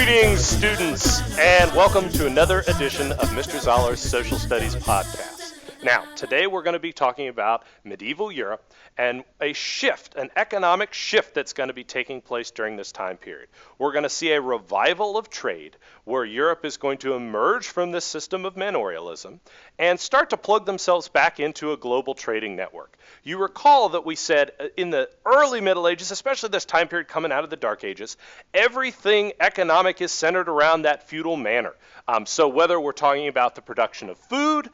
Greetings, students, and welcome to another edition of Mr. Zoller's Social Studies podcast. Now, today we're going to be talking about medieval Europe and a shift, an economic shift that's going to be taking place during this time period. We're going to see a revival of trade where Europe is going to emerge from this system of manorialism and start to plug themselves back into a global trading network. You recall that we said in the early Middle Ages, especially this time period coming out of the Dark Ages, everything economic is centered around that feudal manor. So whether we're talking about the production of food,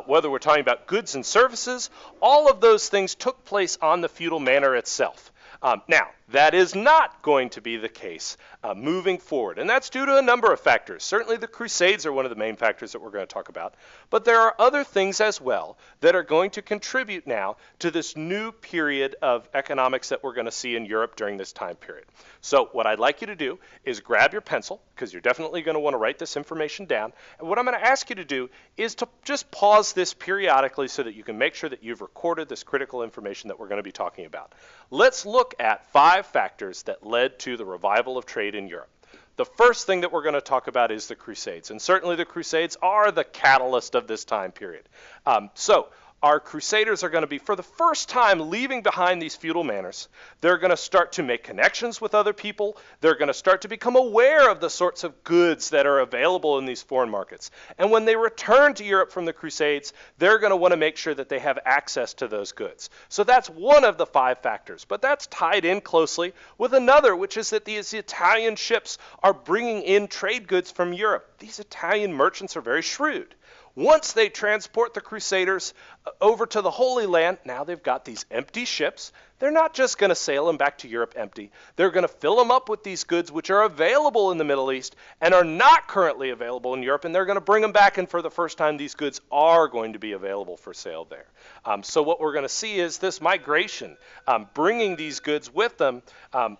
whether we're talking about goods and services, all of those things took place on the feudal manor itself. Now, that is not going to be the case moving forward, and that's due to a number of factors. Certainly the Crusades are one of the main factors that we're going to talk about, but there are other things as well that are going to contribute now to this new period of economics that we're going to see in Europe during this time period. So what I'd like you to do is grab your pencil, because you're definitely going to want to write this information down, and what I'm going to ask you to do is to just pause this periodically so that you can make sure that you've recorded this critical information that we're going to be talking about. Let's look at 5 factors that led to the revival of trade in Europe. The first thing that we're going to talk about is the Crusades, and certainly the Crusades are the catalyst of this time period. So our Crusaders are going to be, for the first time, leaving behind these feudal manors. They're going to start to make connections with other people. They're going to start to become aware of the sorts of goods that are available in these foreign markets. And when they return to Europe from the Crusades, they're going to want to make sure that they have access to those goods. So that's one of the 5 factors. But that's tied in closely with another, which is that these Italian ships are bringing in trade goods from Europe. These Italian merchants are very shrewd. Once they transport the Crusaders over to the Holy Land, now they've got these empty ships. They're not just going to sail them back to Europe empty. They're going to fill them up with these goods which are available in the Middle East and are not currently available in Europe, and they're going to bring them back, and for the first time these goods are going to be available for sale there. So what we're going to see is this migration, bringing these goods with them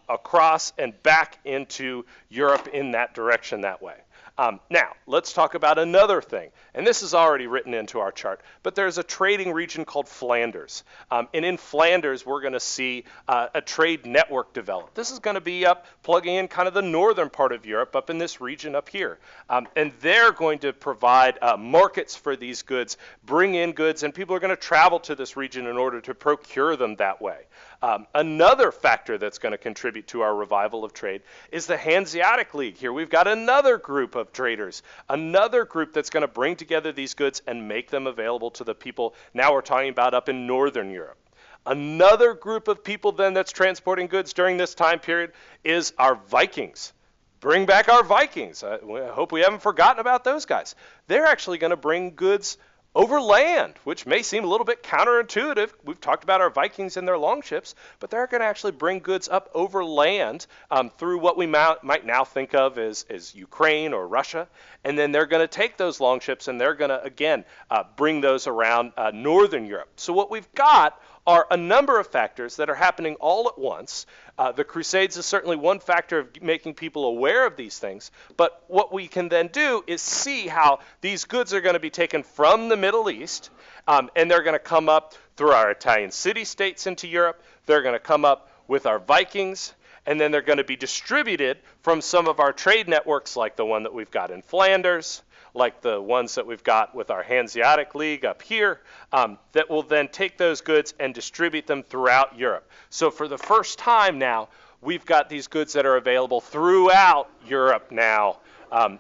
across and back into Europe in that direction that way. Now, let's talk about another thing, and this is already written into our chart, but there's a trading region called Flanders, and in Flanders we're going to see a trade network develop. This is going to be up plugging in kind of the northern part of Europe up in this region up here, and they're going to provide markets for these goods, bring in goods, and people are going to travel to this region in order to procure them that way. Another factor that's going to contribute to our revival of trade is the Hanseatic League. Here we've got another group of traders, another group that's going to bring together these goods and make them available to the people now we're talking about up in northern Europe. Another group of people then that's transporting goods during this time period is our Vikings. Bring back our Vikings. I hope we haven't forgotten about those guys. They're actually going to bring goods over land, which may seem a little bit counterintuitive. We've talked about our Vikings and their longships, but they're going to actually bring goods up over land through what we might now think of as Ukraine or Russia, and then they're going to take those longships and they're going to, again, bring those around northern Europe. So what we've got are a number of factors that are happening all at once. The Crusades is certainly one factor of making people aware of these things, but what we can then do is see how these goods are going to be taken from the Middle East, and they're going to come up through our Italian city-states into Europe. They're going to come up with our Vikings, and then they're going to be distributed from some of our trade networks like the one that we've got in Flanders, like the ones that we've got with our Hanseatic League up here, that will then take those goods and distribute them throughout Europe. So for the first time now, we've got these goods that are available throughout Europe now,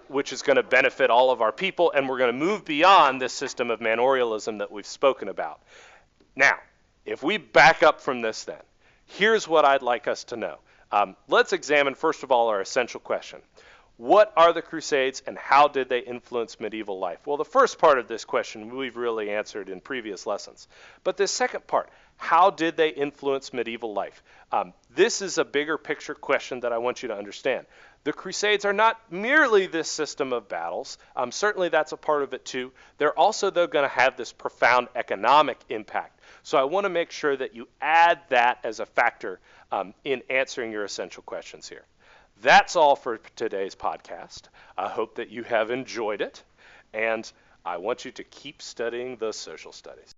which is going to benefit all of our people, and we're going to move beyond this system of manorialism that we've spoken about. Now, if we back up from this then, here's what I'd like us to know. Let's examine, first of all, our essential question. What are the Crusades and how did they influence medieval life? Well, the first part of this question we've really answered in previous lessons. But this second part, how did they influence medieval life? This is a bigger picture question that I want you to understand. The Crusades are not merely this system of battles. Certainly that's a part of it too. They're also, though, going to have this profound economic impact. So I want to make sure that you add that as a factor in answering your essential questions here. That's all for today's podcast. I hope that you have enjoyed it, and I want you to keep studying the social studies.